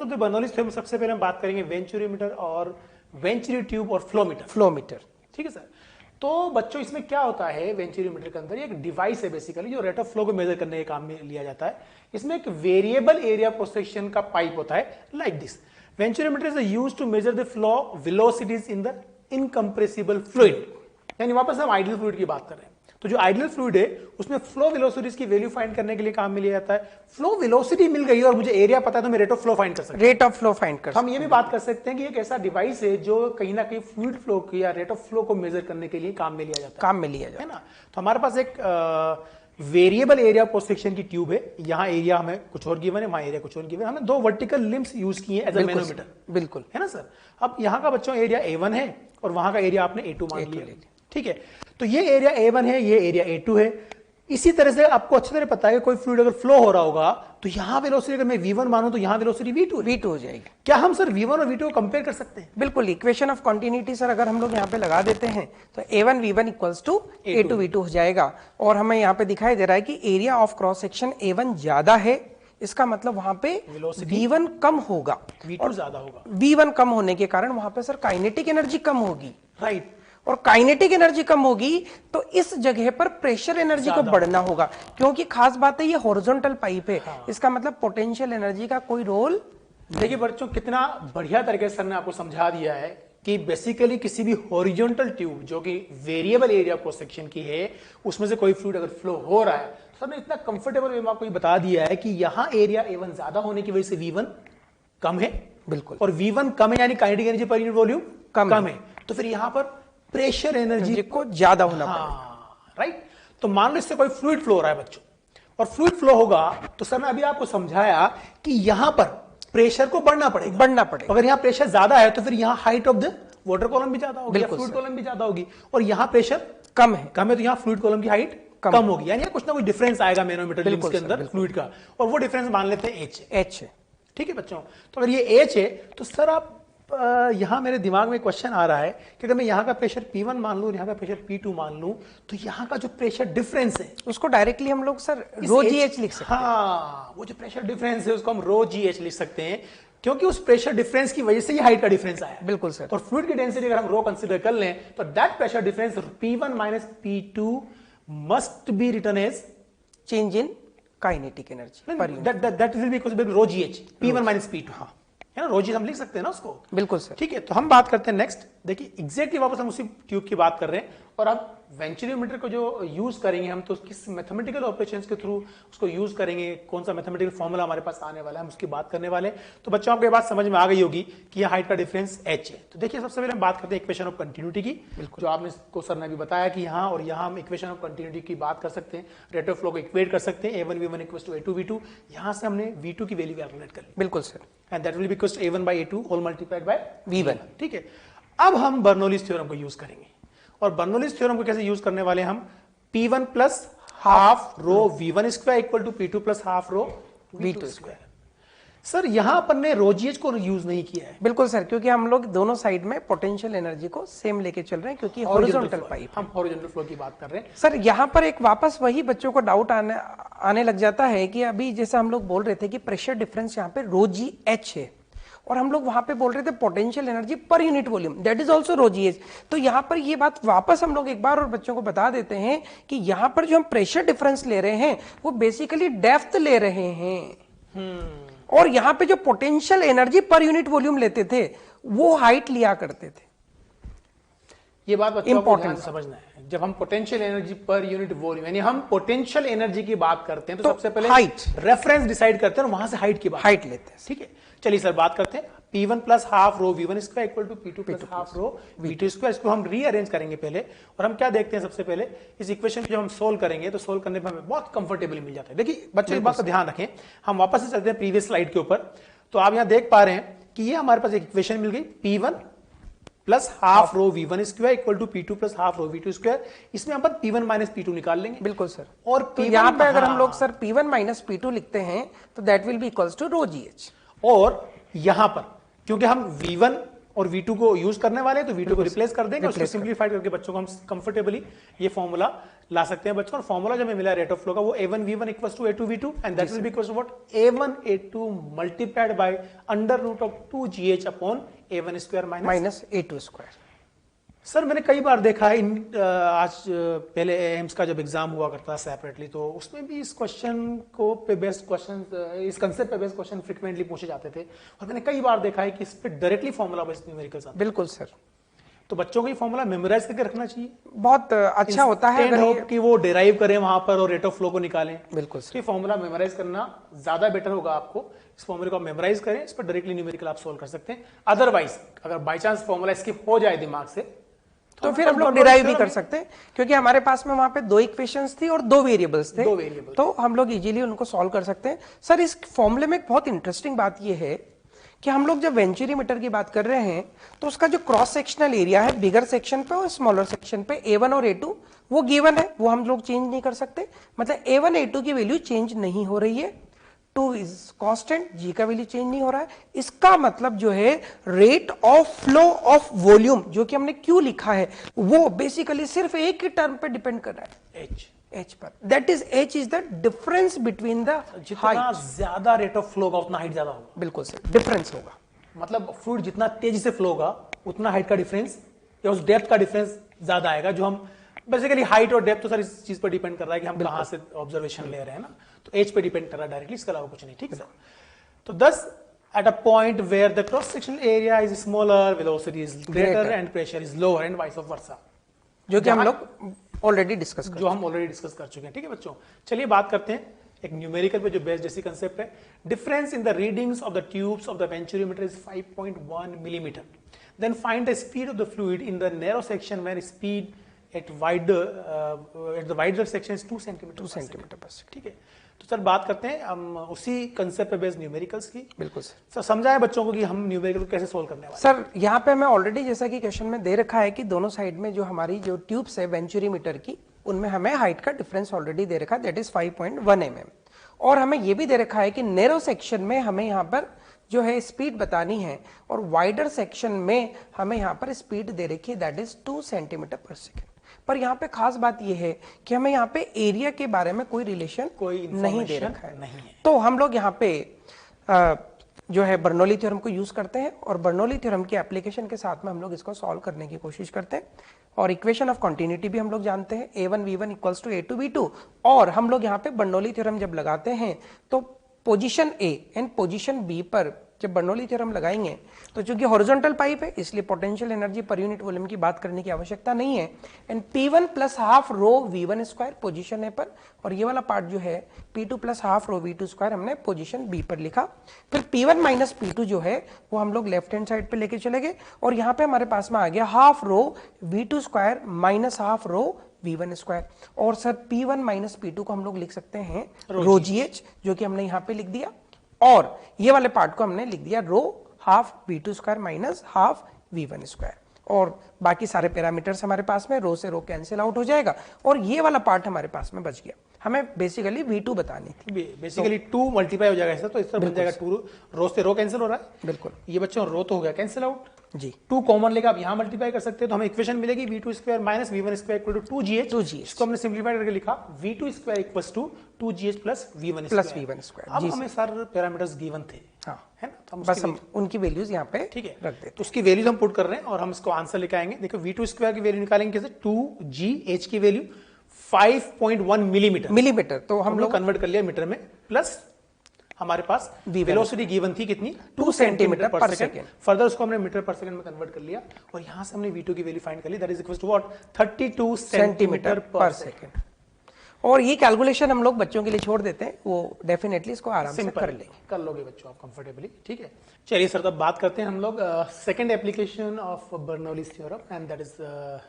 Of the Bernoulli's theorem सबसे पहले हम बात करेंगे वेंचुरीमीटर और वेंचुरी ट्यूब और फ्लोमीटर। ठीक है सर। तो बच्चों इसमें क्या होता है, वेंचुरीमीटर के अंदर एक डिवाइस है बेसिकली जो रेट ऑफ फ्लो को मेजर करने के काम में लिया जाता है। इसमें एक वेरिएबल एरिया क्रॉस सेक्शन का पाइप होता है like this. Venturimeter is used to measure the flow velocities in the incompressible fluid, यानी वापस हम आइडियल फ्लूइड की बात कर रहे हैं। तो जो आइडियल फ्लूइड है उसमें फ्लो वेलोसिटीज की वैल्यू फाइंड करने के लिए काम में लिया जाता है। फ्लो वेलोसिटी मिल गई और मुझे एरिया पता है तो मैं रेट ऑफ फ्लो फाइंड कर सकता हूं। रेट ऑफ फ्लो फाइंड कर हम ये भी बात कर सकते हैं कि एक ऐसा डिवाइस है जो कहीं ना कहीं फ्लूइड फ्लो की या रेट ऑफ फ्लो को मेजर करने के लिए काम में लिया जाता है ना। तो हमारे पास एक वेरिएबल एरिया क्रॉस सेक्शन की ट्यूब है। यहाँ एरिया हमें कुछ और गिवन है, वहां एरिया कुछ और गिवन है। हमने दो वर्टिकल लिम्स यूज किए एज अ मैनोमीटर, बिल्कुल है ना सर। अब यहाँ का बच्चों एरिया A1 है और वहां का एरिया आपने A2 मान लिया, ठीक है। तो ये एरिया A1 है, ये एरिया A2 है। इसी तरह से आपको अच्छी तरह पता है कि कोई फ्लूइड अगर फ्लो हो रहा होगा तो यहां वेलोसिटी अगर मैं V1 मानूं तो यहां वेलोसिटी V2 हो जाएगी। क्या हम सर V1 और V2 को कंपेयर कर सकते हैं? बिल्कुल। इक्वेशन ऑफ कंटिन्यूटी सर अगर हम लोग यहाँ पे लगा देते हैं तो A1 V1 equals to A2 V2 हो जाएगा। और हमें यहाँ पे दिखाई दे रहा है कि area of cross section A1 ज्यादा है, इसका मतलब वहां पे V1 कम होगा, V2 ज्यादा होगा। V1 कम होने के कारण वहां पे सर काइनेटिक एनर्जी कम होगी, राइट। और काइनेटिक एनर्जी कम होगी तो इस जगह पर प्रेशर एनर्जी को बढ़ना होगा, क्योंकि खास बात है ये हॉरिजॉन्टल पाइप है। हाँ। इसका मतलब पोटेंशियल एनर्जी का कोई रोल। देखिए बच्चों कितना बढ़िया तरीके से सर ने आपको समझा दिया है कि बेसिकली किसी भी हॉरिजॉन्टल ट्यूब जो कि वेरिएबल एरिया क्रॉस सेक्शन की है उसमें से कोई फ्लूइड अगर फ्लो हो रहा है तो सर ने इतना कंफर्टेबल वे में आपको बता दिया है कि यहाँ एरिया A1 ज्यादा होने की वजह से V1 कम है। बिल्कुल। और V1 कम है यानी kinetic energy per unit volume कम है, तो फिर यहां पर प्रेशर एनर्जी को ज्यादा होना पड़ेगा, राइट। तो मान लो इससे कोई फ्लूइड फ्लो हो रहा है बच्चों, और फ्लूइड फ्लो होगा तो सर ने अभी आपको समझाया कि यहां पर प्रेशर को बढ़ना पड़ेगा। अगर यहां प्रेशर ज्यादा है तो फिर यहां height of the water column भी ज्यादा होगी, फ्लूइड कॉलम भी ज्यादा होगी, और यहां प्रेशर कम है तो यहां फ्लूइड कॉलम की हाइट कम होगी, यानी कुछ ना कुछ डिफरेंस आएगा मैनोमीटर लिम्स के अंदर फ्लूइड का, और वो डिफरेंस मान लेते हैं H है। ठीक है बच्चों। तो अगर ये H है तो सर आप यहां मेरे दिमाग में क्वेश्चन आ रहा है कि अगर मैं यहां का प्रेशर P1 मान लूं, यहां का प्रेशर P2 मान लूं, तो यहां का जो प्रेशर डिफरेंस है उसको डायरेक्टली हम लोग सर रो GH लिख सकते हैं। हाँ, वो जो प्रेशर डिफरेंस है उसको हम रो GH लिख सकते हैं, क्योंकि उस प्रेशर डिफरेंस की वजह से ये हाइट का डिफरेंस आया। बिल्कुल सर। और फ्लूइड की डेंसिटी अगर हम रो कंसीडर कर लें तो that pressure difference P1 minus P2 must be written as change in kinetic energy. That will be equal to rho GH P1 minus P2, हाँ है ना, रोजी हम लिख सकते हैं ना उसको। बिल्कुल सर। ठीक है। तो हम बात करते हैं नेक्स्ट। देखिए एग्जैक्टली वापस हम उसी ट्यूब की बात कर रहे हैं, और अब वेंचुरीमीटर को जो यूज करेंगे हम तो किस मैथमेटिकल ऑपरेशंस के थ्रू उसको यूज करेंगे, कौन सा मैथमेटिकल फॉर्मूला हमारे पास आने वाला है, हम उसकी बात करने वाले हैं। तो बच्चों आपको ये बात समझ में आ गई होगी कि यह हाइट का डिफरेंस H है। तो देखिए सबसे पहले हम बात करते हैं इक्वेशन ऑफ कंटिन्यूटी की, जो आपने को सर ने भी बताया कि यहाँ और यहाँ हम इक्वेशन ऑफ कंटिन्यूटी की बात कर सकते हैं, रेट ऑफ फ्लो को इक्वेट कर सकते हैं, A1 V1 equals to A2 V2। यहाँ से हमने V2 की वैल्यू कैलकुलेट कर ली। बिल्कुल sir. And that will be equals to A1 by A2 whole multiplied by V1। ठीक है। अब हम बर्नौलीज थ्योरम को यूज करेंगे, और बर्नौलीज थ्योरम को कैसे यूज करने वाले हम, P1 plus half rho V1 square equal to P2 plus half rho V2 square. Sir यहां अपन ने रो GH को यूज नहीं किया है। बिल्कुल सर, क्योंकि हम लोग दोनों साइड में पोटेंशियल एनर्जी को सेम लेके चल रहे हैं, क्योंकि हॉरिजॉन्टल पाइप, हम हॉरिजॉन्टल फ्लो की बात कर रहे हैं। सर यहाँ पर एक वापस वही बच्चों को डाउट आने लग जाता है कि अभी जैसे हम लोग बोल रहे थे कि प्रेशर डिफरेंस यहाँ पे रो GH है, और हम लोग वहां पे बोल रहे थे potential energy per unit volume, that is also rho GH। तो यहाँ पर ये बात वापस हम लोग एक बार और बच्चों को बता देते हैं कि यहाँ पर जो हम प्रेशर डिफरेंस ले रहे हैं वो बेसिकली डेप्थ ले रहे हैं, और यहाँ पे जो potential energy per unit volume लेते थे वो हाइट लिया करते थे। ये बात बच्चों को ध्यान से समझना है। जब हम potential energy per unit volume यानी हम पोटेंशियल एनर्जी की बात करते हैं तो सबसे पहले हाइट रेफरेंस डिसाइड करते हैं और वहां से हाइट की बात हाइट लेते हैं। ठीक है, चलिए सर बात करते हैं P1 plus half rho V1 square equal to P2 plus half rho V2 square. इसको हम रीअरेंज करेंगे पहले, और हम क्या देखते हैं सबसे पहले इस इक्वेशन को जब हम सोल्व करेंगे तो सोल्व करने पर हमें बहुत कंफर्टेबली मिल जाता है। देखिए बच्चों इस बात का ध्यान रखें, हम वापस से चलते हैं प्रीवियस स्लाइड के ऊपर। तो आप यहां देख पा रहे हैं कि ये हमारे पास एक इक्वेशन मिल गई, P1 plus half rho V1 square equal to P2 plus half rho V2 square. इसमें अपन P1 माइनस P2 निकाल लेंगे। बिल्कुल सर। और तो यहाँ पे अगर हम लोग सर P1 माइनस P2 लिखते हैं तो that will be equals to rho GH। और यहां पर क्योंकि हम V1 और V2 को यूज करने वाले हैं तो V2 को रिप्लेस कर देंगे, उसको सिंप्लीफाइड करके बच्चों को हम कंफर्टेबली ये फॉर्मूला ला सकते हैं बच्चों। और फॉर्मूला जो हमें मिला रेट ऑफ फ्लो का वो A1V1 equals to A2V2 and that will be equals to what A1A2 multiplied by under root of 2GH upon A1 square minus A2 square. Sir मैंने कई बार देखा है आज पहले एम्स का जब एग्जाम हुआ करता सेपरेटली, तो उसमें भी इस क्वेश्चन को पे बेस्ड क्वेश्चन, इस कंसेप्ट पे बेस्ड क्वेश्चन फ्रिक्वेंटली पूछे जाते थे और मैंने कई बार देखा है कि इस पे डायरेक्टली फॉर्मूला बेस्ड न्यूमेरिकल्स आते हैं। बिल्कुल सर। तो बच्चों को ये फॉर्मूला मेमोराइज करके रखना चाहिए, बहुत अच्छा होता है अगर ये कि वो डिराइव करें वहां पर और रेट ऑफ फ्लो को निकालें। बिल्कुल सर। ये फॉर्मूला मेमोराइज करना ज्यादा बेटर होगा आपको। इस फॉर्मूले को आप मेमोराइज करें, इस पर डायरेक्टली न्यूमेरिकल आप सोल्व कर सकते हैं। अदरवाइज अगर बाई चांस फॉर्मूला स्किप हो जाए दिमाग से तो फिर हम लोग डिराइव भी कर सकते हैं, क्योंकि हमारे पास में वहां पे 2 इक्वेशंस थी और 2 वेरिएबल्स थे, तो हम लोग इजीली उनको सॉल्व कर सकते हैं। सर इस फॉर्मूले में एक बहुत इंटरेस्टिंग बात यह है कि हम लोग जब वेंचुरी मीटर की बात कर रहे हैं तो उसका जो क्रॉस सेक्शनल एरिया है बिगर सेक्शन पे और स्मॉलर सेक्शन पे A1 और A2 वो गिवन है, वो हम लोग चेंज नहीं कर सकते। मतलब A1 A2 की वैल्यू चेंज नहीं हो रही है, 2 इज कांस्टेंट, G का वैल्यू चेंज नहीं हो रहा है। इसका मतलब जो है rate of flow of volume जो कि हमने क्यों लिखा है वो बेसिकली सिर्फ एक ही टर्म पे डिपेंड कर रहा है, H पर। That is H is the difference between the जितना ज्यादा रेट ऑफ फ्लो होगा उतना हाइट ज्यादा होगा। बिल्कुल सर, डिफरेंस होगा। मतलब फ्लूइड जितना तेजी से फ्लो होगा उतना हाइट का डिफरेंस या उस डेप्थ का डिफरेंस ज्यादा आएगा। जो हम बेसिकली हाइट और डेप्थ तो सर इस चीज पर डिपेंड कर रहा है कि हम कहां से ऑब्जर्वेशन ले रहे हैं ना, तो एज पे डिपेंड कर रहा है डायरेक्टली, इसके अलावा कुछ नहीं। ठीक सर। तो thus at a point where the cross sectional area is smaller, velocity is greater and pressure is lower and vice versa, जो कि हम लोग ऑलरेडी डिस्कस कर चुके हैं। ठीक है बच्चों, चलिए बात करते हैं एक न्यूमेरिकल पे जो बेस्ट जैसी कंसेप्ट है। Difference in the readings of the tubes of the venturimeter is 5.1 millimetre. Then find the speed of the fluid in the narrow section where speed at the wider section is 2 centimetre per second. ठीक है, तो sir बात करते हैं हम उसी concept पे based numericals की। बिल्कुल सर समझाए बच्चों को कि हम न्यूमेरिकल को कैसे सोल्व करने वाले। सर यहाँ पे मैं ऑलरेडी जैसा कि क्वेश्चन में दे रखा है कि दोनों साइड में जो हमारी जो ट्यूब्स है वेंचुरीमीटर की उनमें हमें हाइट का डिफरेंस ऑलरेडी दे रखा है, दैट इज 5.1 mm। और हमें यह भी दे रखा है कि नैरो सेक्शन में हमें यहाँ पर जो है स्पीड बतानी है और वाइडर सेक्शन में हमें यहाँ पर स्पीड दे रखी है, दैट इज 2 सेंटीमीटर पर सेकेंड। पर यहाँ पे खास बात यह है कि हमें यहाँ पे एरिया के बारे में कोई रिलेशन नहीं दे रखा है, नहीं है। तो हम लोग यहाँ पे जो है बर्नौली थ्योरम को यूज करते हैं और बर्नौली थ्योरम की एप्लीकेशन के साथ में हम लोग इसको सॉल्व करने की कोशिश करते हैं। और इक्वेशन ऑफ कॉन्टिन्यूटी भी हम लोग जानते हैं, A1V1 इक्वल्स टू A2V2। और हम लोग यहाँ पे बर्नौली थ्योरम जब लगाते हैं तो position A and position B पर जब बर्नौली थ्योरम लगाएंगे तो चूंकि हॉरिजॉन्टल पाइप है इसलिए potential energy per unit volume की बात करने की आवश्यकता नहीं है। And P1 plus half rho V1 square position A पर, और ये वाला पार्ट जो है P2 plus half rho V2 square हमने पोजीशन B पर लिखा। फिर P1 माइनस P2 जो है वो हम लोग लेफ्ट हैंड साइड पे लेके चले गए और यहाँ पे हमारे पास में आ गया half rho V2 square minus half rho V1 square. और सर P1 माइनस P2 को हम लोग लिख सकते हैं रो GH, जो कि हमने यहाँ पे लिख दिया, और ये वाले पार्ट को हमने लिख दिया rho half V2 square minus half V1 square. और बाकी सारे पैरामीटर्स हमारे पास में रो से रो कैंसिल आउट हो जाएगा और ये वाला पार्ट हमारे पास में बच गया। हमें बेसिकली V2 बतानी थी, बेसिकली 2 मल्टीप्लाई हो जाएगा ऐसा, तो इस तरह बन जाएगा 2 रो से रो कैंसिल हो रहा है। बिल्कुल, ये बच्चों रो तो हो गया कैंसिल आउट जी। 2 कॉमन लेकर आप यहां मल्टीप्लाई कर सकते हैं तो हमें इक्वेशन मिलेगी V2 square minus V1 square equal to 2GH। इसको हमने सिंपलीफाई करके लिखा V2 square equals to 2GH plus V1 square. अब हमें सारे पैरामीटर्स गिवन थे, हाँ है ना, तो बस हम उनकी वैल्यूज यहाँ पे ठीक है रख देते हैं। तो उसकी वैल्यूज हम पुट कर रहे हैं और हम इसको आंसर लेके आएंगे। देखो V2 स्क्वायर की वैल्यू निकालेंगे कैसे, 2GH की वैल्यू 5.1 मिलीमीटर, तो हम लोग कन्वर्ट कर लिया मीटर में, प्लस हमारे पास वेलोसिटी गिवन थी कितनी 2 सेंटीमीटर पर सेकंड। फर्दर उसको हमने मीटर पर सेकंड में कन्वर्ट कर लिया और यहां से हमने V2 की वैल्यू फाइंड कर ली, that is equal to what 32 centimetre per second. और ये कैलकुलेशन हम लोग बच्चों के लिए छोड़ देते हैं, वो डेफिनेटली इसको आराम से कर लेंगे, कर लोगे बच्चों आप कंफर्टेबली। ठीक है, चलिए सर तब बात करते हैं हम लोग second application of Bernoulli's theorem and that is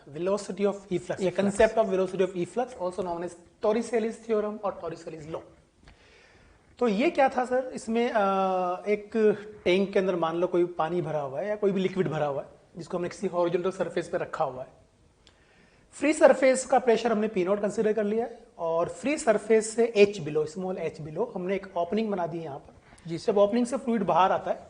velocity of efflux, the concept of velocity of efflux also known as Torricelli's theorem और टॉरिसेलिस लॉ। तो ये क्या था सर, इसमें एक टैंक के अंदर मान लो कोई पानी भरा हुआ है या कोई भी लिक्विड भरा हुआ है जिसको हमने किसी हॉरिजॉन्टल सरफेस पे रखा हुआ है। फ्री सरफेस का प्रेशर हमने P0 कंसीडर कर लिया है और फ्री सरफेस से H below, small h below हमने एक ओपनिंग बना दी है यहाँ पर, जिससे ओपनिंग से फ्लूइड बाहर आता है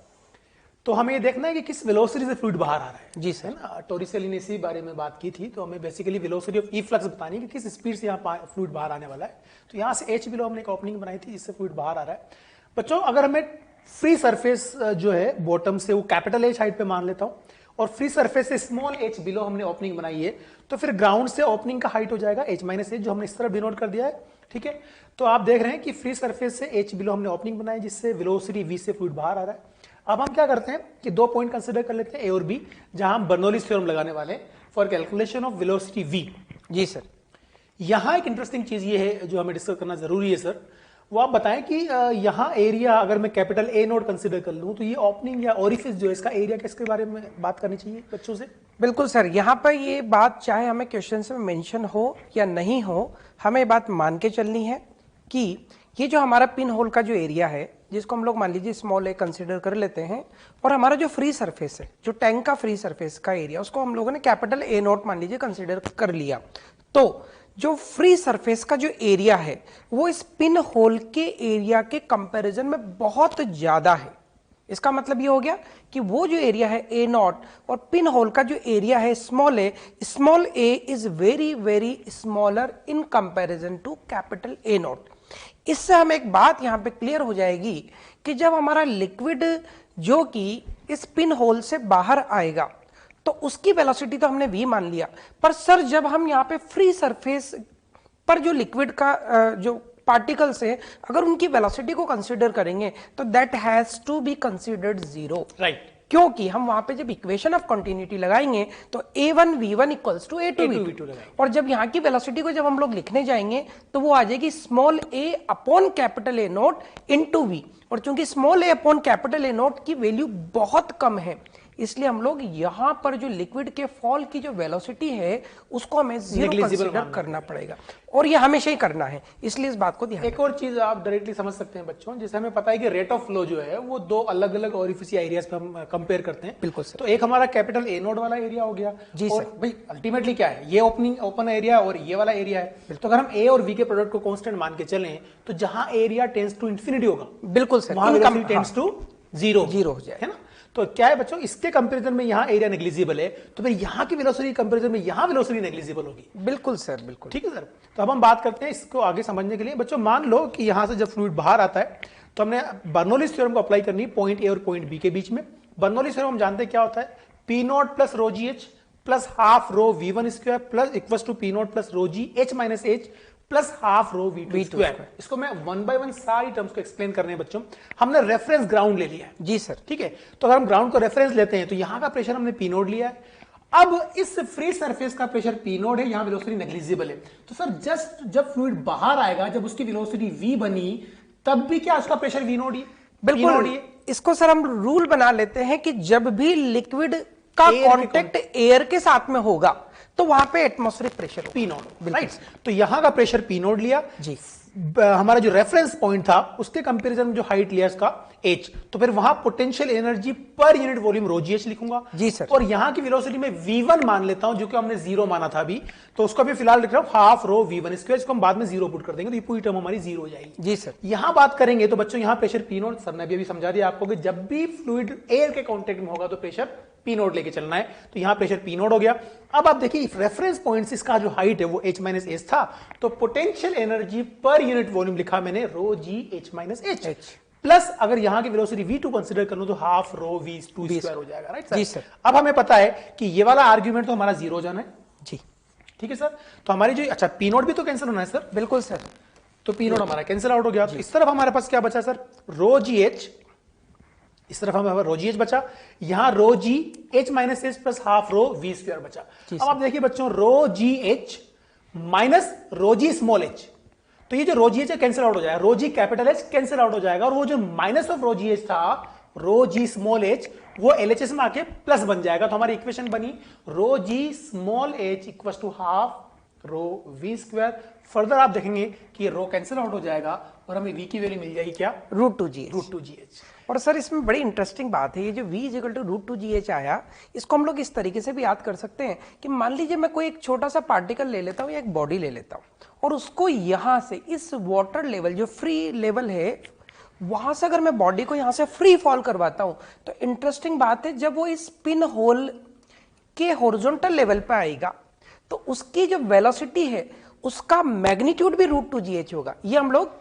तो हमें ये देखना है कि किस वेलोसिटी से फ्लूइड बाहर आ रहा है। जी सर। है ना, टोरिसेली ने इसी बारे में बात की थी, तो हमें basically velocity of E flux बतानी है कि किस स्पीड से यहाँ फ्लूइड बाहर आने वाला है। तो यहाँ से एच बिलो हमने एक ओपनिंग बनाई थी जिससे फ्लूइड बाहर आ रहा है। बच्चों अगर हमें फ्री सरफेस जो है बॉटम से वो कैपिटल एच हाइट पे मान लेता हूँ और फ्री सरफेस से स्मॉल एच बिलो हमने ओपनिंग बनाई है, तो फिर ग्राउंड से ओपनिंग का हाइट हो जाएगा एच माइनस एच, जो हमने इस तरफ डिनोट कर दिया है। ठीक है, तो आप देख रहे हैं कि फ्री सरफेस से एच बिलो हमने ओपनिंग बनाई जिससे वेलोसिटी वी से फ्लूइड बाहर आ रहा है। अब हम क्या करते हैं कि 2 पॉइंट कंसिडर कर लेते हैं ए और बी, जहां हम बर्नौलीज थ्योरम लगाने वाले हैं for calculation of velocity V. जी सर। यहां एक इंटरेस्टिंग चीज ये है जो हमें डिस्कस करना जरूरी है सर, वो आप बताएं कि यहां एरिया अगर मैं कैपिटल ए नोट कंसिडर कर लूं तो ये ओपनिंग या ओरिफिस जो है इसका एरिया किसके बारे में बात करनी चाहिए बच्चों से? बिल्कुल सर, यहाँ पर ये बात चाहे हमें क्वेश्चन में मेंशन हो या नहीं हो, हमें बात मान के चलनी है कि ये जो हमारा पिन होल का जो एरिया है, जिसको हम लोग मान लीजिए स्मॉल ए कंसीडर कर लेते हैं, और हमारा जो फ्री सरफेस है, जो टैंक का फ्री सरफेस का एरिया, उसको हम लोगों ने कैपिटल ए नोट मान लीजिए कंसीडर कर लिया। तो जो फ्री सरफेस का जो एरिया है वो इस पिन होल के एरिया के कंपैरिजन में बहुत ज्यादा है। इसका मतलब ये हो गया कि वो जो एरिया है ए नॉट और पिन होल का जो एरिया है small A is very very smaller in comparison to capital A not. इससे हमें एक बात यहां पे क्लियर हो जाएगी कि जब हमारा लिक्विड जो कि इस पिन होल से बाहर आएगा तो उसकी वेलोसिटी तो हमने v मान लिया, पर सर जब हम यहाँ पे फ्री सरफेस पर जो लिक्विड का जो पार्टिकल्स है अगर उनकी वेलोसिटी को कंसीडर करेंगे तो that has to be considered zero, right? क्योंकि हम वहां पे जब इक्वेशन ऑफ कंटिन्यूटी लगाएंगे तो a1 v1 equals to a2 v2, और जब यहाँ की वेलोसिटी को जब हम लोग लिखने जाएंगे तो वो आ जाएगी small a upon capital A note into v, और चूंकि small a upon capital A note की वैल्यू बहुत कम है इसलिए हम लोग यहां पर जो लिक्विड के फॉल की जो वेलोसिटी है उसको हमें जीरो कंसीडर करना पड़ेगा, और ये हमेशा ही करना है, इसलिए इस बात को ध्यान। एक और चीज आप डायरेक्टली समझ सकते हैं बच्चों, जैसे हमें पता है कि रेट ऑफ फ्लो जो है वो 2 अलग अलग ओरिफिस या एरियाज पे हम कंपेयर करते हैं। बिल्कुल सर। तो एक हमारा कैपिटल ए नोड वाला एरिया हो गया जी और सर। भाई अल्टीमेटली क्या है, ये ओपन एरिया और ये वाला एरिया है। तो अगर हम ए और वी के प्रोडक्ट को कांस्टेंट मान के चलें तो जहां एरिया टेंड्स टू इंफिनिटी होगा, बिल्कुल सर, वहां वेलोसिटी टेंड्स टू जीरो हो जाए, है ना। तो क्या है बच्चों, इसके कंपैरिजन में यहां एरिया नेग्लिजिबल है, तो फिर यहां की वेलोसिटी कंपैरिजन में यहां वेलोसिटी नेग्लिजिबल होगी। बिल्कुल सर, बिल्कुल ठीक है सर। तो अब हम बात करते हैं इसको आगे समझने के लिए। बच्चों मान लो कि यहां से जब फ्लूइड बाहर आता है तो हमने बर्नौलीज थ्योरम को अप्लाई करनी है पॉइंट ए और पॉइंट बी के बीच में। बर्नौलीज थ्योरम हम जानते हैं क्या होता है, P not plus rho ji H plus half rho V one square plus equal to P not plus rho ji H minus H plus half rho V two square. इसको मैं 1 bye 1 सारी terms को explain करने हैं बच्चों। हमने reference ground ले लिया है। जी सर। ठीक है, तो अगर हम ग्राउंड को रेफरेंस लेते हैं तो यहां का प्रेशर हमने पी नोड लिया है। अब इस फ्री सरफेस का प्रेशर पी नोड है, यहां वेलोसिटी नेग्लिजिबल है। तो सर जस्ट जब फ्लूइड बाहर आएगा, जब उसकी वेलोसिटी वी बनी, तब भी क्या उसका प्रेशर वी नोड ही? बिल्कुल। इसको सर हम रूल बना लेते हैं कि जब भी लिक्विड का कांटेक्ट एयर के साथ में होगा तो वहां पे atmospheric pressure P nought, right? तो यहां का प्रेशर पी नोड लिया जी। हमारा जो रेफरेंस पॉइंट था उसके कंपैरिजन में जो हाइट लिया इसका h, तो फिर वहां potential energy per unit volume rho जी एच लिखूंगा। जी सर। और यहां की वेलोसिटी में v1 मान लेता हूं, जो कि हमने 0 माना था अभी, तो उसको अभी फिलहाल लिख रहा हूं हाफ रो v1 स्क्वायर, इसको हम बाद में 0 पुट कर देंगे तो ये पूरी टर्म हमारी 0 हो जाएगी। जी सर। यहां बात करेंगे तो बच्चों यहां प्रेशर पी नोड, सर ने अभी समझा दिया आपको कि जब भी फ्लूइड एयर के कांटेक्ट में होगा तो प्रेशर पी नोड लेके चलना है। तो यहां प्रेशर पी नोड हो गया। अब आप देखिए रेफरेंस पॉइंट से इसका जो हाइट है वो h माइनस एच था, तो potential energy per unit volume लिखा मैंने रो जी एच माइनस एच प्लस अगर यहां की वेलोसिटी v2 कंसीडर कर लो तो हाफ रो v2 स्क्वायर हो जाएगा, राइट सर? जी सर। अब हमें पता है कि ये वाला आर्ग्यूमेंट तो हमारा 0 जाना है। जी ठीक है सर। तो हमारी जो अच्छा पी नोड भी तो कैंसिल होना है सर। बिल्कुल सर। तो पी नोड हमारा कैंसिल आउट हो गया। तो इस तरफ हमारे पास क्या बचा सर, रो जी एच, इस तरफ हमें रो जी एच बचा, यहां rho ji H minus H plus half rho we square बचा। अब आप देखिए बच्चों रो जी H minus rho g small h, तो ये जो रो जी एच कैंसिल आउट हो जाएगा, rho g capital h cancel out हो जाएगा, और वो जो minus of rho ji h था रो जी स्मॉल एच वो एलएचएस में आके प्लस बन जाएगा। तो हमारी इक्वेशन बनी रो g small H equal to half rho we square. Further आप देखेंगे कि रो कैंसिल आउट हो जाएगा और हमें वी की वैल्यू मिल जाएगी क्या, √2gh। और सर इसमें बड़ी इंटरेस्टिंग बात है, ये जो v इक्वल टू √2gh आया, इसको हम लोग इस तरीके से भी याद कर सकते हैं कि मान लीजिए मैं कोई एक छोटा सा पार्टिकल ले लेता हूं या एक बॉडी ले लेता हूं और उसको यहां से इस वाटर लेवल जो फ्री लेवल है वहां से अगर मैं बॉडी को यहां से फ्री फॉल करवाता हूं तो इंटरेस्टिंग बात है, जब वो इस पिन होल के हॉरिजॉन्टल लेवल पे आएगा तो उसकी जो वेलोसिटी है उसका मैग्नीट्यूड भी √2gh होगा। ये हम लोग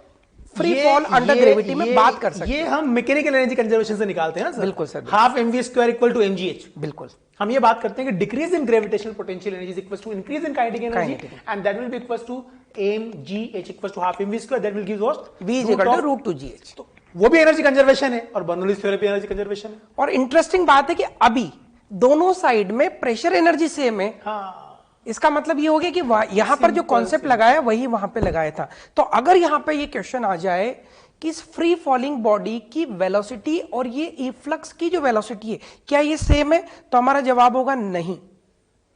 फ्री फॉल अंडर ग्रेविटी में बात कर सकते हैं। ये हम मैकेनिकल एनर्जी कंजर्वेशन से निकालते हैं ना सर। बिल्कुल sir. Half mv square equal to mgh। बिल्कुल हम ये बात करते हैं कि decrease in gravitational potential energy is equals to increase in kinetic energy and that will be equals to mgh equals to half mv square, that will give us v is equal to √2gh। तो वो भी energy conservation है और Bernoulli's theorem भी energy conservation है। और interesting बात है कि अभी दोनों साइड में प्रेशर एनर्जी सेम है। हाँ, इसका मतलब ये हो गया कि यहां पर जो कॉन्सेप्ट लगाया वही वहां पे लगाया था। तो अगर यहां पे ये क्वेश्चन आ जाए कि इस फ्री फॉलिंग बॉडी की वेलोसिटी और ये इफ्लक्स की जो वेलोसिटी है क्या ये सेम है, तो हमारा जवाब होगा नहीं।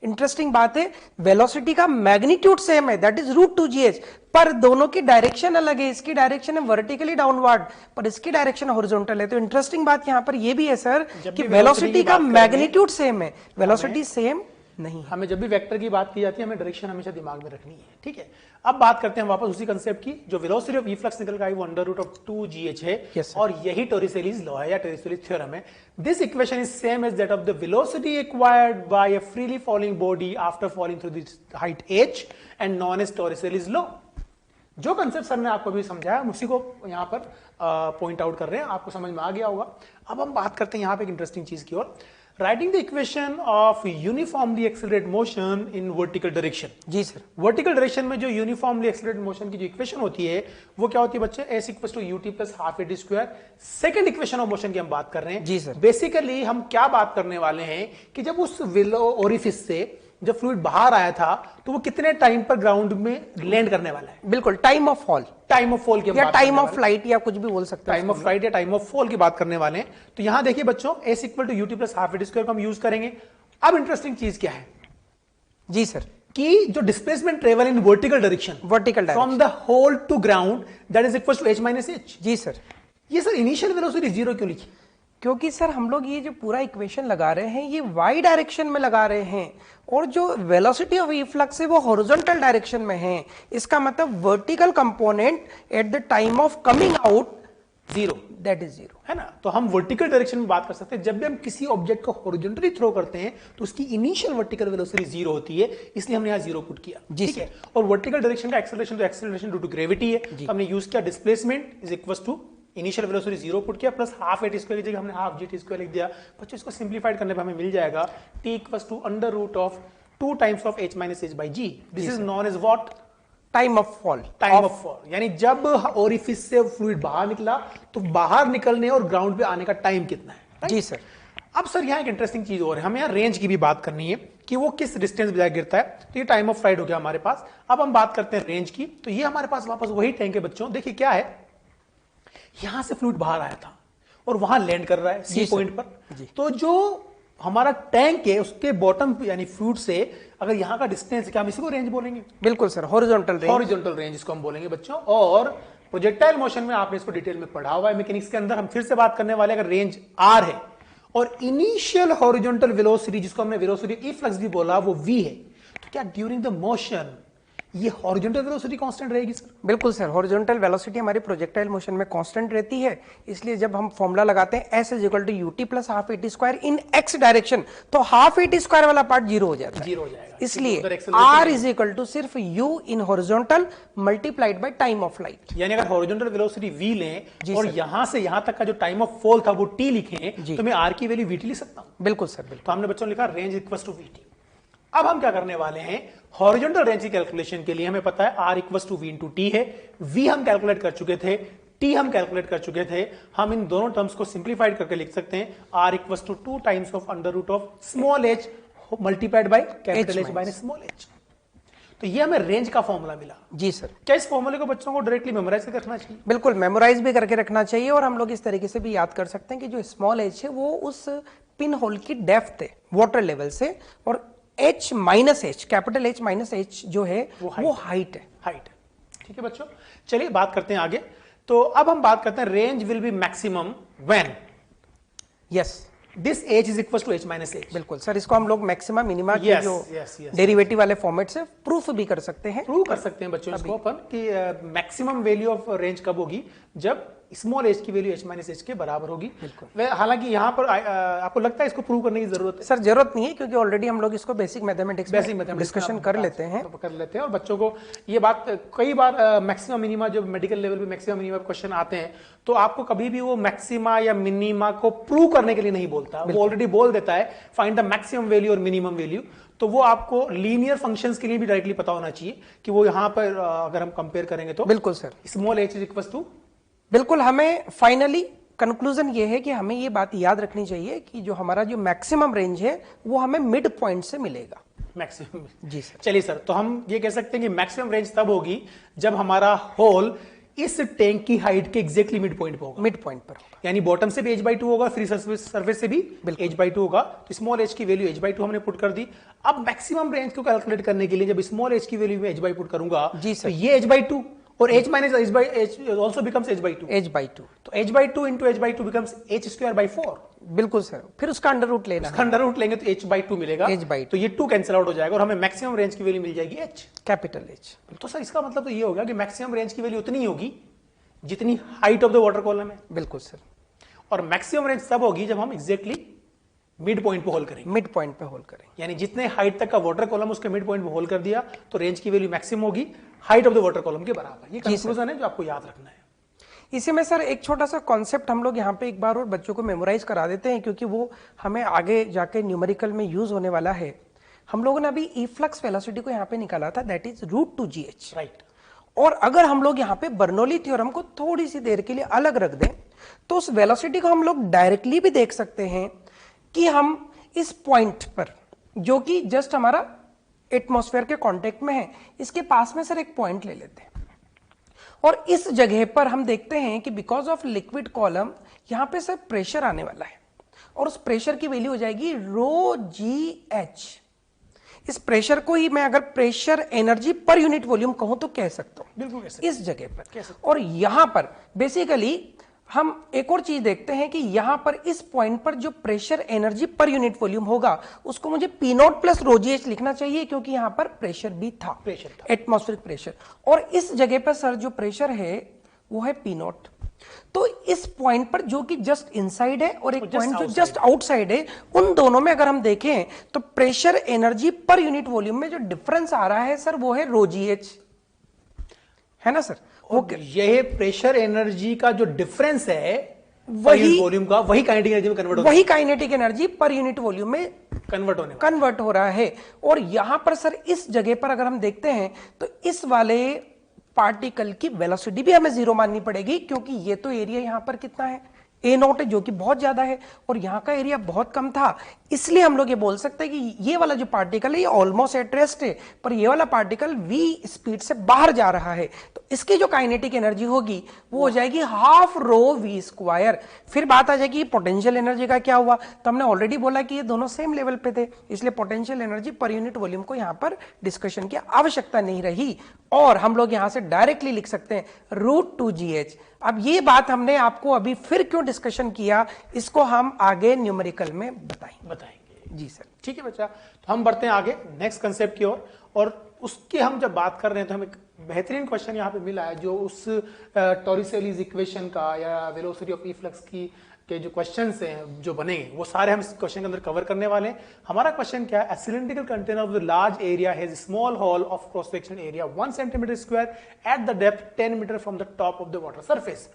इंटरेस्टिंग बात है, वेलोसिटी का मैग्नीट्यूड सेम है, दैट इज √2gh, पर दोनों की डायरेक्शन अलग है। इसकी डायरेक्शन है वर्टिकली डाउनवर्ड पर इसकी डायरेक्शन हॉरिजॉन्टल है। तो इंटरेस्टिंग बात यहां पर यह भी है सर कि वेलोसिटी का मैग्नीट्यूड सेम है, वेलोसिटी सेम नहीं। हमें जब भी वेक्टर की बात की जाती है हमें डायरेक्शन हमेशा दिमाग में रखनी है, ठीक है। अब बात करते हैं वापस उसी कंसेप्ट की, जो वेलोसिटी ऑफ इफ्लक्स निकल का आई वो √2gh है। yes, और यही टोरिसेलीज लॉ है या टोरिसेलीज थ्योरम है। This equation is same as that of the velocity acquired by a freely falling body after falling through the height h and known as Torricelli's law. जो concept sir ने आपको भी समझाया हम उसी को यहां पर पॉइंट आउट कर रहे हैं, आपको समझ में आ गया होगा। अब हम बात करते हैं यहां पे एक इंटरेस्टिंग चीज की ओर, writing the equation of uniformly accelerated motion in vertical direction. जी सर। वर्टिकल डायरेक्शन में जो यूनिफॉर्मली एक्सेलरेटेड मोशन की जो इक्वेशन होती है वो क्या होती है बच्चे, s equals to ut plus half at square. Second equation of motion की हम बात कर रहे हैं। जी सर। बेसिकली हम क्या बात करने वाले हैं कि जब उस ओरिफिस से जब फ्लूइड बाहर आया था तो वो कितने टाइम पर ग्राउंड में लैंड करने वाला है। बिल्कुल, time of fall, time of fall की या टाइम ऑफ फ्लाइट या कुछ भी बोल सकते हैं, टाइम ऑफ फ्लाइट या टाइम ऑफ फॉल की बात करने वाले हैं। तो यहां देखिए बच्चों, s equal to ut plus half at square को हम यूज करेंगे। अब इंटरेस्टिंग चीज क्या है जी सर, कि जो displacement travel in vertical direction from the hole to ground that is equal to h minus h। जी सर। ये सर इनिशियल वेलोसिटी जीरो क्यों लिखी? क्योंकि सर हम लोग ये जो पूरा इक्वेशन लगा रहे हैं ये y डायरेक्शन में लगा रहे हैं और जो वेलोसिटी ऑफ इफ्लक्स है वो हॉरिजॉन्टल डायरेक्शन में है। इसका मतलब vertical component at the time of coming out zero, that is zero, है ना। तो हम वर्टिकल डायरेक्शन में बात कर सकते हैं। जब भी हम किसी ऑब्जेक्ट को हॉरिजॉन्टली थ्रो करते हैं तो उसकी इनिशियल वर्टिकल वेलोसिटी जीरो होती है, इसलिए हमने यहां जीरो पुट किया, ठीक है। और वर्टिकल डायरेक्शन का एक्सेलरेशन तो एक्सेलरेशन ड्यू टू ग्रेविटी है, तो हमने यूज किया displacement is equal to initial velocity zero put किया प्लस हाफ at स्क्वायर की जगह हमने हाफ gt स्क्वायर लिख दिया। बच्चों इसको सिंप्लीफाइड करने पर हमें मिल जाएगा t equals to under root of 2 times of h minus h by g। This is known as what? Time of fall. Time of fall, यानी जब ओरिफिस से फ्लूइड बाहर निकला तो बाहर निकलने और ग्राउंड पे आने का टाइम कितना है, right? जी सर। अब सर यहाँ एक इंटरेस्टिंग चीज और है, हमें यहाँ रेंज की भी बात करनी है कि वो किस डिस्टेंस पे जाकर गिरता है। तो ये टाइम ऑफ फ्लाइट हो गया हमारे पास। अब हम बात करते हैं रेंज की। तो ये हमारे पास वापस वही टैंक है बच्चों। देखिए क्या है, यहां से फ्लूइड बाहर आया था और वहां लैंड कर रहा है सी पॉइंट पर। तो जो हमारा टैंक है उसके बॉटम यानी फ्लूइड से अगर यहां का डिस्टेंस, क्या हम इसी को रेंज बोलेंगे? बिल्कुल sir, horizontal range. Horizontal range इसको हम बोलेंगे बच्चों। और प्रोजेक्टाइल मोशन में आपने इसको डिटेल में पढ़ा हुआ है मैकेनिक्स के अंदर। हम फिर से बात करने वाले, अगर रेंज r है और इनिशियल हॉरिजॉन्टल वेलोसिटी जिसको हमने वेलोसिटी इफ्लक्स भी बोला वो v है, तो क्या ड्यूरिंग द मोशन ये हॉरिजॉन्टल वेलोसिटी कांस्टेंट रहेगी सर? बिल्कुल सर, हॉरिजॉन्टल वेलोसिटी हमारी प्रोजेक्टाइल मोशन में कांस्टेंट रहती है। इसलिए जब हम फॉर्मूला लगाते हैं s is equal to ut plus half at square in x direction, तो हाफ at स्क्वायर वाला पार्ट जीरो हो जाता है, जीरो हो जाएगा। इसलिए r इज इक्वल टू सिर्फ u in horizontal multiplied by time of flight. यानी अगर हॉरिजॉन्टल वेलोसिटी v लें और यहां से यहां तक का जो टाइम ऑफ फॉल था वो t लिखें, तो मैं r की वैल्यू vt लिख सकता हूं। बिल्कुल सर, बिल्कुल। तो हमने बच्चों लिखा रेंज इक्वल्स टू vt। अब हम क्या करने वाले हैं, हॉरिजॉन्टल रेंज की कैलकुलेशन के लिए हमें पता है r equals to v into T है। v हम कैलकुलेट कर चुके थे, t हम कैलकुलेट कर चुके थे। हम इन दोनों टर्म्स को सिंप्लीफाइड करके लिख सकते हैं r equals to 2 times of under root of small h multiplied by capital h minus small h। तो ये हमें रेंज का फॉर्मूला मिला। जी सर। क्या इस फॉर्मूले को बच्चों को डायरेक्टली मेमोराइज करके रखना चाहिए? बिल्कुल, मेमोराइज भी करके रखना चाहिए। और हम लोग इस तरीके से भी याद कर सकते हैं कि जो स्मॉल h है वो उस पिन होल की डेप्थ है वाटर लेवल से, और h minus h, capital H minus H जो है वो हाइट है। हाइट, ठीक है बच्चों। चलिए बात करते हैं आगे। तो अब हम बात करते हैं range will be maximum when yes this h is equal to h minus h। बिल्कुल सर, इसको हम लोग मैक्सिमा मिनिमा के जो डेरिवेटिव वाले फॉर्मेट से प्रूफ भी कर सकते हैं। प्रूव कर सकते हैं बच्चों इसको अपन कि मैक्सिमम वैल्यू ऑफ रेंज कब होगी, जब स्मॉल एच की वैल्यू एच माइनस एच के बराबर होगी। हालांकि यहाँ पर आपको लगता है इसको प्रूव करने की जरूरत है? सर जरूरत नहीं है, क्योंकि ऑलरेडी हम लोग इसको बेसिक मैथमेटिक्स डिस्कशन कर लेते हैं और बच्चों को ये बात कई बार मैक्सिमम मिनिमा जो मेडिकल लेवल पे मैक्सिमम मिनिमा क्वेश्चन आते हैं तो आपको कभी भी वो मैक्सिमा या मिनिमा को प्रूव करने के लिए नहीं बोलता, वो ऑलरेडी बोल देता है फाइंड द मैक्सिमम वैल्यू और मिनिमम वैल्यू। तो वो आपको लीनियर फंक्शंस के लिए भी डायरेक्टली पता होना चाहिए कि वो यहाँ पर अगर हम कंपेयर करेंगे तो बिल्कुल sir, small H is equal to, बिल्कुल हमें फाइनली कंक्लूजन ये है कि हमें ये बात याद रखनी चाहिए कि जो हमारा जो मैक्सिमम रेंज है वो हमें मिड पॉइंट से मिलेगा। मैक्सिमम, जी सर। चलिए सर, तो हम ये कह सकते हैं कि मैक्सिमम रेंज तब होगी जब हमारा होल इस टैंक की हाइट के एग्जैक्टली मिड पॉइंट पे होगा। मिड पॉइंट पर होगा, यानी बॉटम से भी h/2 होगा, फ्री सरफेस से भी h/2 होगा। तो स्मॉल h की वैल्यू h/2 हमने पुट कर दी। अब मैक्सिमम रेंज को कैलकुलेट करने के लिए जब स्मॉल h की वैल्यू में h/2 पुट करूंगा जी सर, तो ये h/2 और h minus h also becomes h/2। तो h/2 into h/2 becomes h²/4। बिल्कुल सर, फिर उसका अंडर रूट लेना, उसका अंडर रूट लेंगे तो h/2 मिलेगा, h/2। तो ये 2 कैंसिल आउट हो जाएगा और हमें मैक्सिमम रेंज की वैल्यू मिल जाएगी h, कैपिटल H। तो सर इसका मतलब तो ये होगा कि मैक्सिमम रेंज की वैल्यू उतनी ही होगी जितनी height of the water column है। बिल्कुल सर, और मैक्सिमम रेंज तब होगी जब हम एग्जैक्टली मिड पॉइंट पे होल करेंगे। मिड पॉइंट पे होल करेंगे, यानी जितने हाइट तक का वाटर कॉलम उसके मिड पॉइंट पे होल कर दिया तो रेंज की वैल्यू मैक्सिमम होगी height of the water column के बराबर। ये कंक्लूजन है जो आपको याद रखना है। इसी में सर एक छोटा सा कॉन्सेप्ट हम लोग यहाँ पे एक बार और बच्चों को मेमोराइज करा देते हैं, क्योंकि वो हमें आगे जाके न्यूमेरिकल में यूज होने वाला है। हम लोगों ने अभी इफ्लक्स वेलोसिटी को यहाँ पे निकाला था, दैट इज √2gh, राइट। और अगर हम लोग यहाँ पे बर्नौली थ्योरम को थोड़ी सी देर के लिए अलग रख दें तो उस वेलोसिटी को हम लोग डायरेक्टली भी देख सकते हैं कि हम इस पॉइंट पर, जो कि जस्ट हमारा एटमॉस्फेयर के कांटेक्ट में है, इसके पास में सर एक पॉइंट ले लेते हैं और इस जगह पर हम देखते हैं कि बिकॉज ऑफ लिक्विड कॉलम यहां पे सर प्रेशर आने वाला है और उस प्रेशर की वैल्यू हो जाएगी ρgh। इस प्रेशर को ही मैं अगर pressure energy per unit volume कहूं तो कह सकता हूं, बिल्कुल इस जगह पर। और यहां पर बेसिकली हम एक और चीज देखते हैं कि यहां पर इस पॉइंट पर जो pressure energy per unit volume होगा उसको मुझे P0 प्लस ρgh लिखना चाहिए, क्योंकि यहां पर प्रेशर भी था, एटमॉस्फेरिक प्रेशर। और इस जगह पर सर जो प्रेशर है वो है P0। तो इस पॉइंट पर जो कि जस्ट इनसाइड है और एक पॉइंट जो जस्ट आउटसाइड है, उन दोनों में अगर हम देखें तो pressure energy per unit volume में जो डिफरेंस आ रहा है सर वो है ρgh, है ना सर? ओके, यह प्रेशर एनर्जी का जो डिफरेंस है वही वॉल्यूम का, वही काइनेटिक एनर्जी में कन्वर्ट, वही kinetic energy per unit volume में कन्वर्ट हो रहा है। और यहां पर सर इस जगह पर अगर हम देखते हैं तो इस वाले पार्टिकल की वेलोसिटी भी हमें 0 माननी पड़ेगी, क्योंकि ये तो एरिया यहां पर कितना है, A0 है, जो कि बहुत ज्यादा है और यहां का एरिया बहुत कम था। इसलिए हम लोग ये बोल सकते हैं कि ये वाला जो पार्टिकल है ये ऑलमोस्ट एट रेस्ट है, पर ये वाला पार्टिकल v स्पीड से बाहर जा रहा है, तो इसकी जो काइनेटिक एनर्जी होगी वो हो जाएगी ½ ρv²। फिर बात आ जाएगी पोटेंशियल एनर्जी का क्या हुआ, तो हमने ऑलरेडी बोला कि ये दोनों सेम लेवल पे थे, इसलिए potential energy per unit volume को यहां पर डिस्कशन की आवश्यकता नहीं रही और हम लोग यहां से डायरेक्टली लिख सकते हैं √2gh। अब ये बात हमने आपको अभी फिर क्यों डिस्कशन किया, इसको हम आगे न्यूमेरिकल में बताएंगे। जी सर, ठीक है बच्चा। तो हम बढ़ते हैं आगे नेक्स्ट कंसेप्ट की ओर, और उसके हम जब बात कर रहे हैं तो हमें बेहतरीन क्वेश्चन यहाँ पे मिला है जो उस टॉरिसेलीज इक्वेशन का या वेलोसिटी ऑफ इफ्लक्स की के जो क्वेश्चंस हैं जो बनेंगे वो सारे हम इस क्वेश्चन के अंदर कवर करने वाले हैं। हमारा क्वेश्चन क्या है, a cylindrical container of the large area has small hole of cross section area 1 centimetre square at the depth 10 metre from the top of the water surface.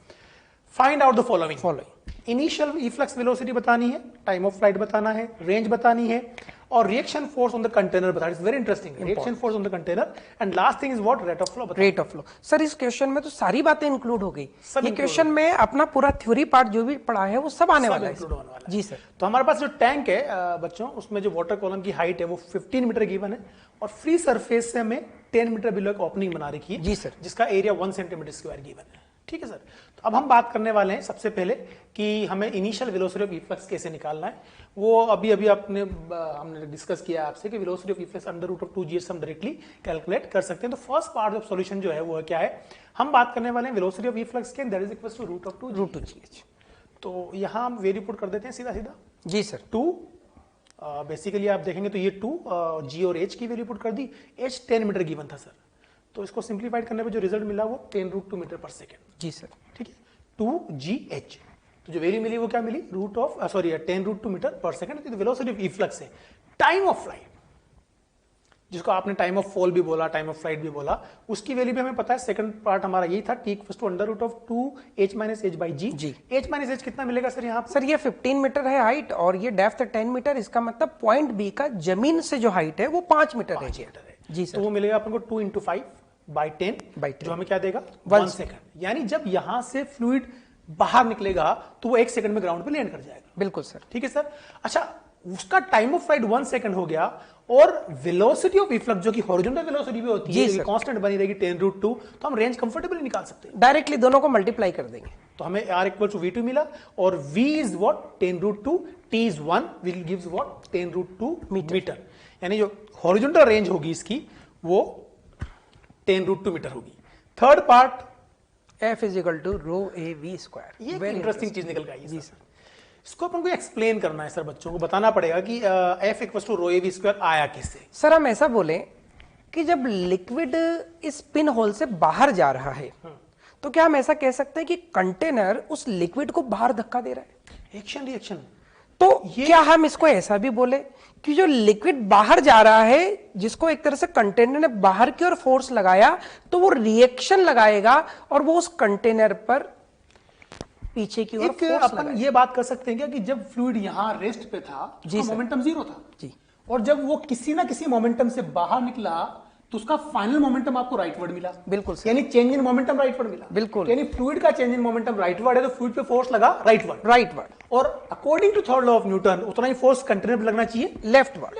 Find out the following. Initial efflux velocity बतानी है, time of flight बताना है, range बतानी है और reaction force on the container बताना है। It's very interesting, reaction force on the container and last thing is what, rate of flow. Rate of flow sir इस क्वेश्चन में तो सारी बातें इंक्लूड हो गई, ये क्वेश्चन में अपना पूरा थ्योरी पार्ट जो भी पढ़ा है वो सब आने वाला है। जी सर, तो हमारे पास जो टैंक है बच्चों, उसमें जो वाटर कॉलम की हाइट है वो 15 मीटर गिवन है और फ्री सरफेस से हमें 10 मीटर बिलो एक ओपनिंग बना रखी है। जी सर, जिसका एरिया 1 सेंटीमीटर स्क्वायर गिवन है। ठीक है सर, तो अब हम बात करने वाले हैं सबसे पहले कि हमें इनिशियल वेलोसिटी ऑफ इफ्लक्स कैसे निकालना है। वो अभी हमने डिस्कस किया आपसे कि velocity of efflux under root of 2gh हम डायरेक्टली कैलकुलेट कर सकते हैं। तो फर्स्ट पार्ट ऑफ सॉल्यूशन जो है वो क्या है, हम बात करने वाले हैं वेलोसिटी ऑफ इफ्लक्स के, that is equal to √2gh। तो यहाँ हम वैल्यू पुट कर देते हैं सीधा सीधा। जी सर, 2 बेसिकली आप देखेंगे तो ये 2 g और h की वैल्यू पुट कर दी। h 10 मीटर गिवन था सर, तो इसको सिंप्लीफाइड करने पे जो रिजल्ट मिला वो 10√2 मीटर पर सेकेंड। जी सर, ठीक है। 2gh। तो जो वैल्यू मिली वो क्या मिली, √10√2 मीटर पर सेकंड। वेलोसिटी ऑफ इफ्लक्स है। टाइम ऑफ फ्लाइट, जिसको आपने टाइम ऑफ फॉल भी बोला, टाइम ऑफ फ्लाइट भी बोला, उसकी वैल्यू भी हमें पता है। सेकंड पार्ट हमारा यही था, t √2h - h/g। h - h कितना मिलेगा सर यहाँ पर? सर ये 15 मीटर है हाइट और ये डेप्थ 10 मीटर। इसका मतलब पॉइंट बी का जमीन से जो हाइट है वो 5 मीटर है जी सर। तो वो मिलेगा अपन को 2 × 5/10, जो हमें क्या देगा 1 सेकंड। यानी जब यहां से फ्लूइड बाहर निकलेगा तो वो 1 सेकंड में ग्राउंड पे लैंड कर जाएगा। बिल्कुल सर। ठीक है सर। अच्छा, उसका टाइम ऑफ फ्लाइट 1 सेकंड हो गया, और वेलोसिटी ऑफ इफ्लक्स जो कि हॉरिजॉन्टल वेलोसिटी भी होती है, कांस्टेंट बनी रहेगी 10√2, तो हम रेंज कंफर्टेबली निकाल सकते हैं। डायरेक्टली दोनों को मल्टीप्लाई कर देंगे तो हमें r = v2 मिला, और v is what 10√2, t is 1, will gives what 10√2 metre. यानी जो हॉरिजॉन्टल रेंज होगी इसकी वो 10√2 मीटर होगी। Third part F = ρAv²। ये एक इंटरेस्टिंग चीज निकल गई जी सर। इसको अपन को एक्सप्लेन करना है सर, बच्चों को बताना पड़ेगा कि F = ρAv² आया किससे। सर हम ऐसा बोले कि जब लिक्विड इस पिन होल से बाहर जा रहा है तो क्या हम ऐसा कह सकते हैं कि कंटेनर उस लिक्विड को बाहर धक्का दे रहा है? Action reaction. तो क्या हम इसको ऐसा भी बोले कि जो लिक्विड बाहर जा रहा है, जिसको एक तरह से कंटेनर ने बाहर की ओर फोर्स लगाया, तो वो रिएक्शन लगाएगा और वो उस कंटेनर पर पीछे की ओर फोर्स अपन ये बात कर सकते हैं क्या कि जब फ्लूइड यहां रेस्ट पे था, उसका मोमेंटम 0 था जी, और जब वो किसी ना किसी मोमेंटम से बाहर निकला तो उसका फाइनल मोमेंटम आपको राइटवर्ड मिला। बिल्कुल सर। यानी चेंज इन मोमेंटम राइटवर्ड मिला। बिल्कुल। यानी फ्लूइड का चेंज इन मोमेंटम राइटवर्ड है, तो फ्लूइड पे फोर्स लगा राइटवर्ड, और according to third law of Newton उतना ही फोर्स कंटेनर पे लगना चाहिए leftward.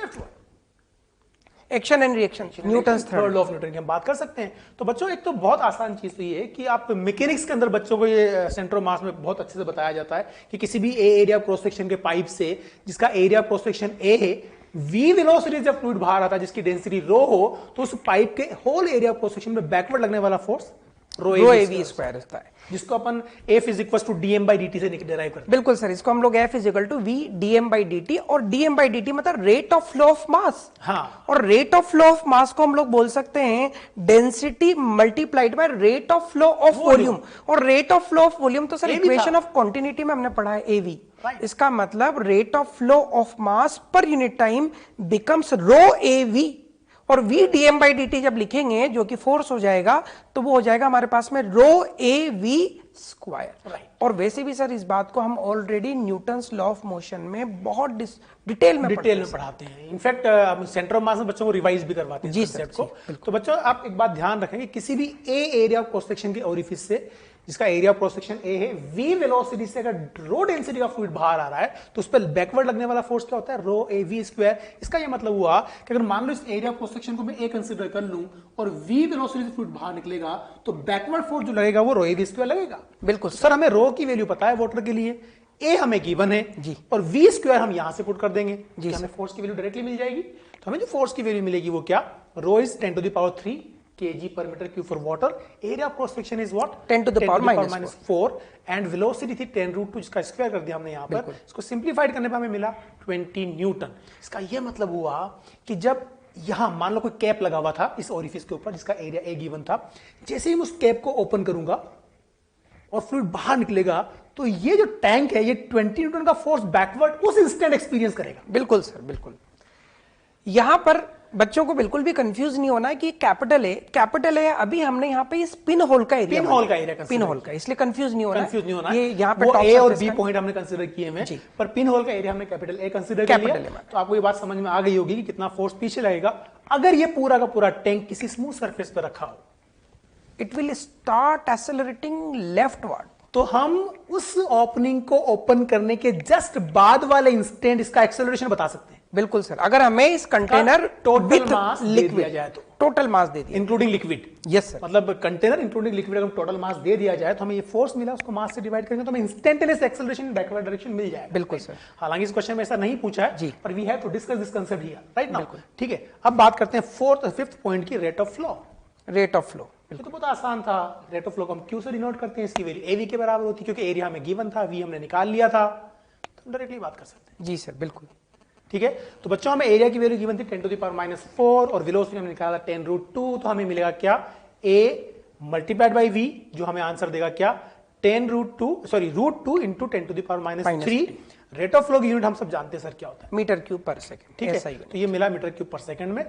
Action and reaction, Newton's third law of Newton की हम बात कर सकते हैं। तो बच्चों एक तो बहुत आसान चीज तो ये है कि आप मैकेनिक्स के अंदर बच्चों को ये सेंटर ऑफ मास में बहुत अच्छे से बताया जाता है कि किसी भी ए एरिया क्रॉस सेक्शन के पाइप से जिसका एरिया क्रॉस सेक्शन ए है, v वेलोसिटी जब फ्लूइड बाहर आता है जिसकी डेंसिटी रो हो, तो उस पाइप के होल एरिया क्रॉस सेक्शन में बैकवर्ड लगने वाला फोर्स ρAv² होता है, जिसको अपन F = dm/dt से डिराइव करते हैं। बिल्कुल सर। इसको हम लोग F = v dm/dt, और dm/dt मतलब rate of flow of mass. हाँ, और rate of flow of mass को हम लोग बोल सकते हैं density multiplied by rate of flow of volume. और rate of flow of volume तो सर इक्वेशन ऑफ कॉन्टिन्यूटी में हमने पढ़ा है, AV। इसका मतलब rate of flow of mass per unit time becomes ρAv, और v dm/dt जब लिखेंगे जो कि फोर्स हो जाएगा, तो वो हो जाएगा हमारे पास में ρAv²। और वैसे भी सर इस बात को हम already Newton's law of motion में बहुत डिटेल में पढ़ाते हैं। इनफैक्ट सेंटर ऑफ मास में बच्चों को रिवाइज भी करवाते हैं जी सर को। तो बच्चों आप एक बात ध्यान रखेंगे, किसी भी ए एरिया ऑफ क्रॉस सेक्शन के ओरिफिस से जिसका area of cross section A है, v वेलोसिटी से अगर रो डेंसिटी का फ्लूइड बाहर आ रहा है तो उस पर बैकवर्ड लगने वाला फोर्स क्या होता है, ρAv²। इसका ये मतलब हुआ कि अगर मान लो इस एरिया ऑफ क्रॉस सेक्शन को मैं ए कंसीडर कर लूं और v वेलोसिटी से फ्लूइड बाहर निकलेगा, तो बैकवर्ड फोर्स जो लगेगा वो ρAv² लगेगा। बिल्कुल सर। हमें रो की वैल्यू पता है वाटर के लिए, ए हमें गिवन है जी, और v² हम यहां से पुट कर देंगे जी, हमें फोर्स की वैल्यू डायरेक्टली मिल जाएगी। तो हमें जो फोर्स की वैल्यू मिलेगी वो क्या, ρ is 10⁻³ kg/m³ for water, area of cross section is what 10⁻⁻⁴, and velocity थी 10√2, जिसका स्क्वायर कर दिया हमने यहां पर। इसको सिंप्लीफाइड करने पर हमें मिला 20 न्यूटन। इसका यह मतलब हुआ कि जब यहां मान लो कोई कैप लगा हुआ था इस ओरिफिस के ऊपर जिसका एरिया ए गिवन था, जैसे ही मैं उस कैप को ओपन करूंगा और फ्लूइड बाहर निकलेगा, तो ये जो टैंक है ये 20 न्यूटन का फोर्स बैकवर्ड उस इंस्टेंट एक्सपीरियंस करेगा। बिल्कुल सर, बिल्कुल। यहां पर बच्चों को बिल्कुल भी कंफ्यूज नहीं होना है कि कैपिटल ए अभी हमने यहाँ पे इस पिन होल का एरिया इसलिए कंफ्यूज नहीं होना। ये यहाँ पे ए और बी पॉइंट हमने कंसीडर किए हैं, पर पिन होल का एरिया हमने कैपिटल ए कंसीडर किया। तो आपको ये बात समझ में आ गई होगी कि कितना फोर्स पीछे लगेगा अगर ये पूरा का पूरा टैंक किसी स्मूथ सरफेस पर रखा हो। It will start accelerating leftward. तो हम उस ओपनिंग को ओपन करने के जस्ट बाद वाले इंस्टेंट इसका एक्सेलरेशन बता सकते हैं। बिल्कुल सर। अगर हमें इस कंटेनर टोटल मास दे दिया जाए तो, टोटल मास दे दिया इंक्लूडिंग लिक्विड, यस सर, मतलब कंटेनर इंक्लूडिंग लिक्विड अगर टोटल मास दे दिया जाए तो हमें ये फोर्स मिला, उसको मास से डिवाइड करेंगे तो हमें इंस्टेंटेनियस एक्सेलरेशन बैकवर्ड डायरेक्शन मिल जाएगा। बिल्कुल सर। हालांकि इस क्वेश्चन में ऐसा नहीं पूछा है जी, पर we have to discuss this concept here right now. ठीक है, अब बात करते हैं फिफ्थ पॉइंट की, rate of flow. Rate of flow तो बहुत आसान था। रेट ऑफ फ्लो को हम क्यू से डिनोट करते हैं, इसकी वैल्यू एवी के बराबर होती है क्योंकि एरिया हमें गिवन था, वी हमने निकाल लिया था, तो डायरेक्टली बात कर सकते हैं। जी सर, बिल्कुल। ठीक है, तो बच्चों हमें एरिया की वैल्यू गिवन थी 10⁻⁴ और वेलोसिटी हमने निकाला 10√2, तो हमें मिलेगा क्या, a मल्टीप्लाइड बाई v, जो हमें आंसर देगा क्या root 2 into 10⁻³ rate of flow की यूनिट हम सब जानते हैं सर क्या होता है, मीटर क्यूब पर सेकंड। ठीक है, तो ये मिला मीटर क्यूब पर सेकंड में।